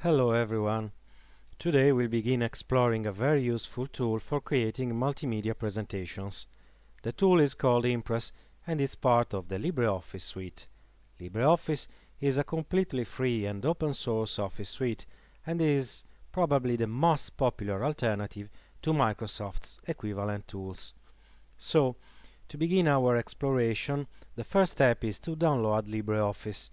Hello everyone. Today we'll begin exploring a very useful tool for creating multimedia presentations. The tool is called Impress and is part of the LibreOffice suite. LibreOffice is a completely free and open source office suite and is probably the most popular alternative to Microsoft's equivalent tools. So, to begin our exploration, the first step is to download LibreOffice.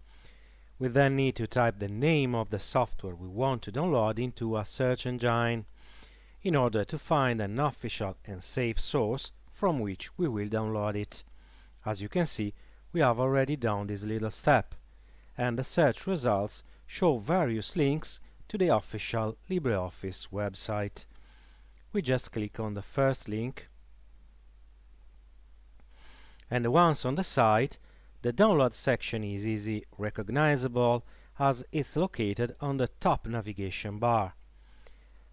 We then need to type the name of the software we want to download into a search engine in order to find an official and safe source from which we will download it. As you can see, we have already done this little step, and the search results show various links to the official LibreOffice website. We just click on the first link, and once on the site, the download section is easy recognizable as it's located on the top navigation bar.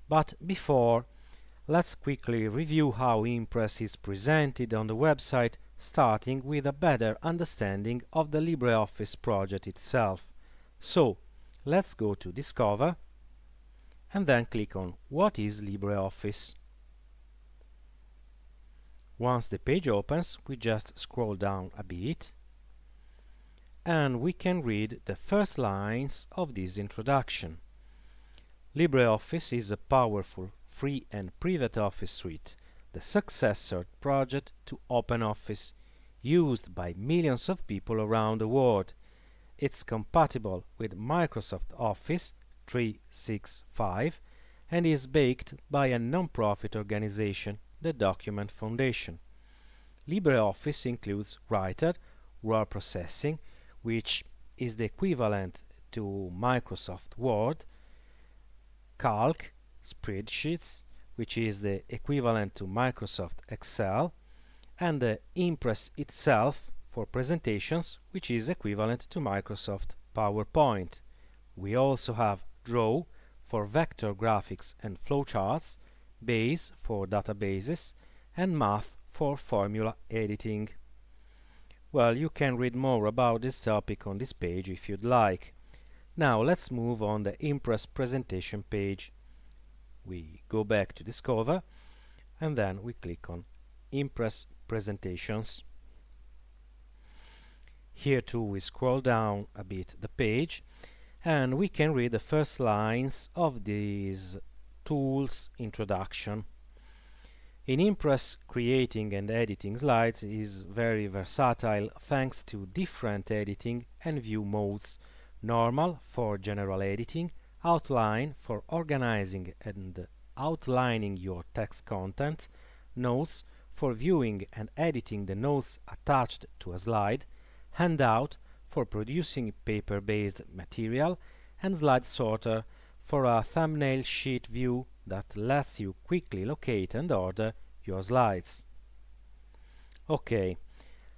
But before, let's quickly review how Impress is presented on the website, starting with a better understanding of the LibreOffice project itself. So, let's go to Discover and then click on What is LibreOffice? Once the page opens, we just scroll down a bit and we can read the first lines of this introduction. LibreOffice is a powerful, free and private office suite, the successor project to OpenOffice, used by millions of people around the world. It's compatible with Microsoft Office 365 and is backed by a non-profit organization, the Document Foundation. LibreOffice includes Writer, word processing, which is the equivalent to Microsoft Word, Calc, spreadsheets, which is the equivalent to Microsoft Excel, and the Impress itself for presentations, which is equivalent to Microsoft PowerPoint. We also have Draw for vector graphics and flowcharts, Base for databases, and Math for formula editing. Well, you can read more about this topic on this page if you'd like. Now let's move on the Impress presentation page. We go back to Discover and then we click on Impress Presentations. Here too we scroll down a bit the page and we can read the first lines of this tool's introduction. In Impress, creating and editing slides is very versatile thanks to different editing and view modes: normal for general editing, outline for organizing and outlining your text content, notes for viewing and editing the notes attached to a slide, handout for producing paper-based material, and slide sorter for a thumbnail sheet view that lets you quickly locate and order your slides. Okay,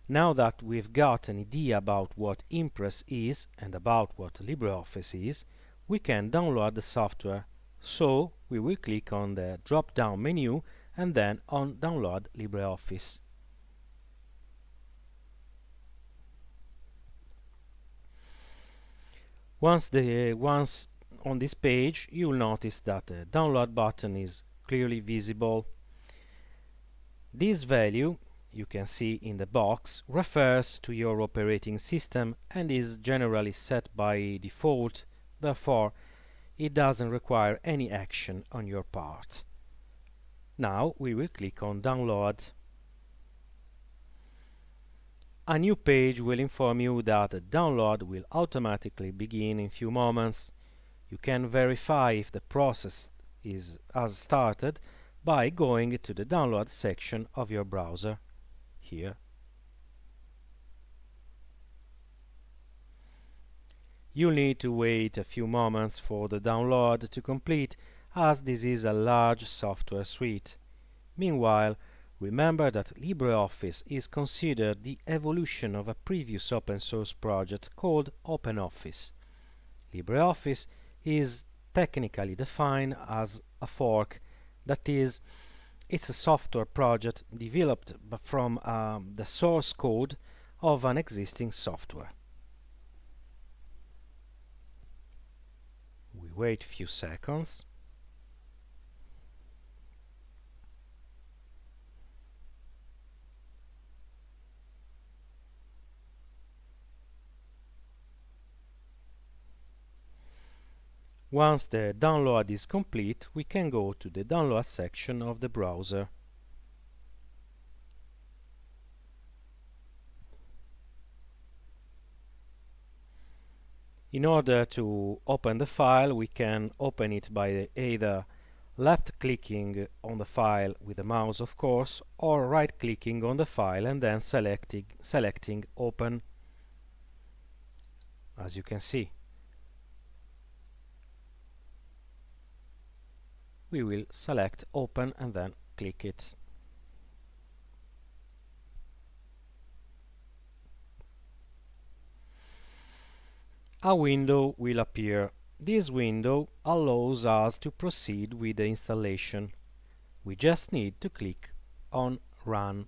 now that we've got an idea about what Impress is and about what LibreOffice is, we can download the software. So we will click on the drop-down menu and then on Download LibreOffice. Once on this page, you'll notice that the download button is clearly visible. This value, you can see in the box, refers to your operating system and is generally set by default, therefore it doesn't require any action on your part. Now we will click on Download. A new page will inform you that the download will automatically begin in few moments. You can verify if the process has started by going to the download section of your browser, here. You'll need to wait a few moments for the download to complete, as this is a large software suite. Meanwhile, remember that LibreOffice is considered the evolution of a previous open source project called OpenOffice. LibreOffice is technically defined as a fork, that is, it's a software project developed from the source code of an existing software. We wait a few seconds. Once the download is complete, we can go to the download section of the browser. In order to open the file, we can open it by either left-clicking on the file with the mouse, of course, or right-clicking on the file and then selecting Open, as you can see. We will select Open and then click it. A window will appear. This window allows us to proceed with the installation. We just need to click on Run.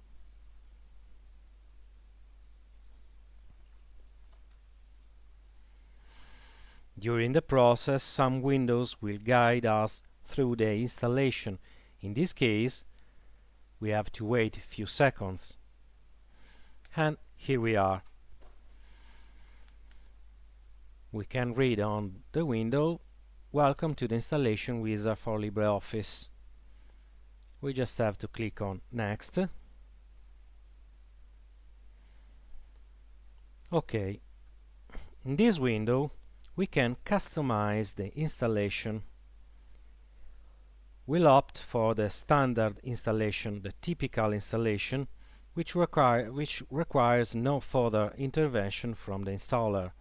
During the process, some windows will guide us through the installation. In this case, we have to wait a few seconds. And here we are. We can read on the window, "Welcome to the installation wizard for LibreOffice." We just have to click on Next. OK. In this window, we can customize the installation. We'll opt for the standard installation, the typical installation, which requires no further intervention from the installer.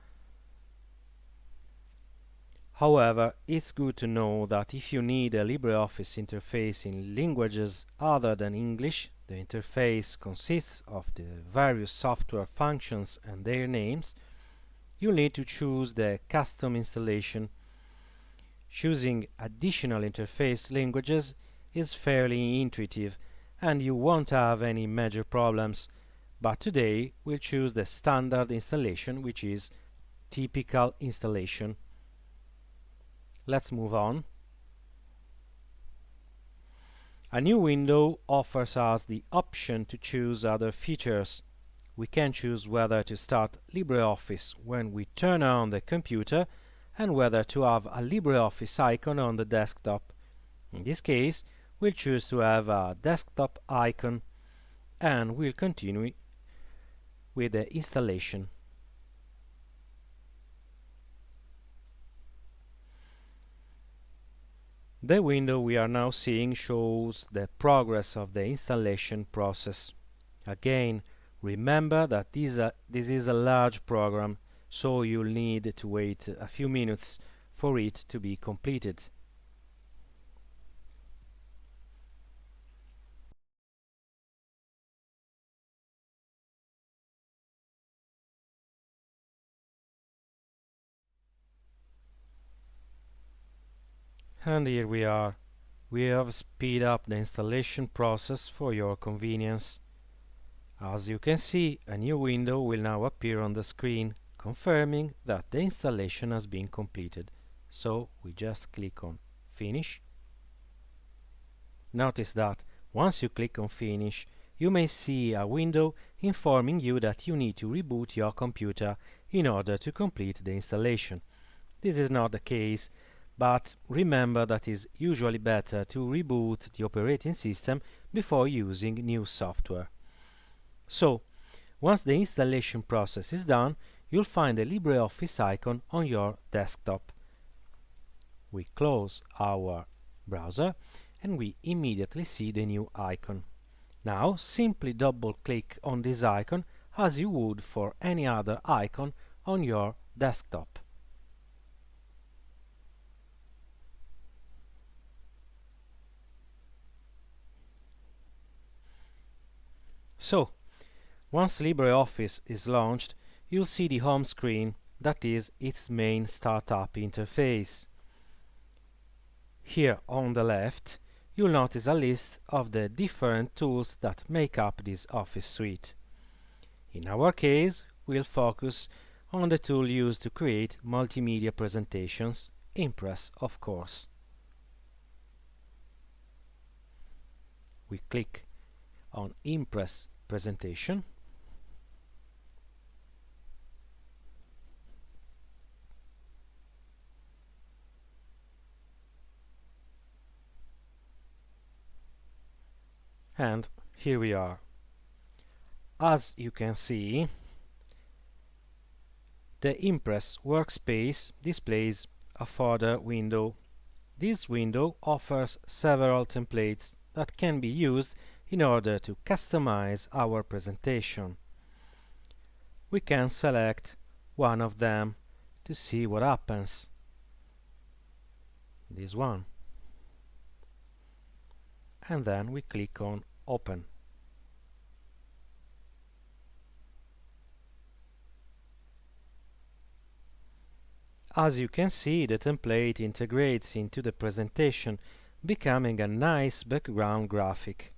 However, it's good to know that if you need a LibreOffice interface in languages other than English, the interface consists of the various software functions and their names, you'll need to choose the custom installation. Choosing additional interface languages is fairly intuitive and you won't have any major problems, but today we'll choose the standard installation, which is typical installation. Let's move on. A new window offers us the option to choose other features. We can choose whether to start LibreOffice when we turn on the computer and whether to have a LibreOffice icon on the desktop. In this case, we'll choose to have a desktop icon and we'll continue with the installation. The window we are now seeing shows the progress of the installation process. Again, remember that this is a large program, so you'll need to wait a few minutes for it to be completed. And here we are. We have speed up the installation process for your convenience. As you can see, a new window will now appear on the screen, confirming that the installation has been completed. So we just click on Finish. Notice that once you click on Finish, you may see a window informing you that you need to reboot your computer in order to complete the installation. This is not the case, but remember that it is usually better to reboot the operating system before using new software. So, once the installation process is done, you'll find the LibreOffice icon on your desktop. We close our browser and we immediately see the new icon. Now, simply double-click on this icon as you would for any other icon on your desktop. So, once LibreOffice is launched, you'll see the home screen, that is, its main startup interface. Here on the left, you'll notice a list of the different tools that make up this Office suite. In our case, we'll focus on the tool used to create multimedia presentations, Impress, of course. We click on Impress Presentation. And here we are. As you can see, the Impress workspace displays a further window. This window offers several templates that can be used in order to customize our presentation. We can select one of them to see what happens. This one. And then we click on Open. As you can see, the template integrates into the presentation, becoming a nice background graphic.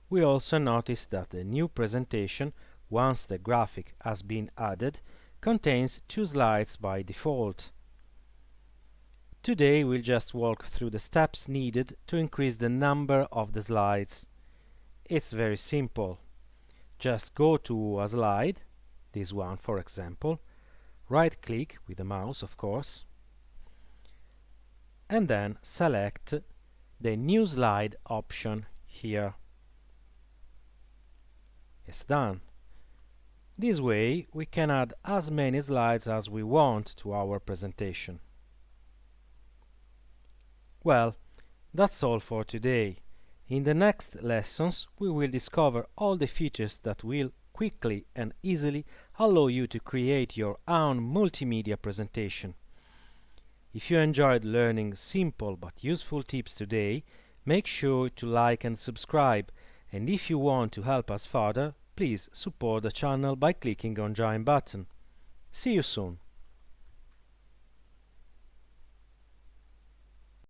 We also notice that the new presentation, once the graphic has been added, contains 2 slides by default. Today we'll just walk through the steps needed to increase the number of the slides. It's very simple. Just go to a slide, this one for example, right-click with the mouse, of course, and then select the New Slide option here. It's done. This way we can add as many slides as we want to our presentation. Well, that's all for today. In the next lessons we will discover all the features that will quickly and easily allow you to create your own multimedia presentation. If you enjoyed learning simple but useful tips today, make sure to like and subscribe, and if you want to help us further, please support the channel by clicking on Join button. See you soon!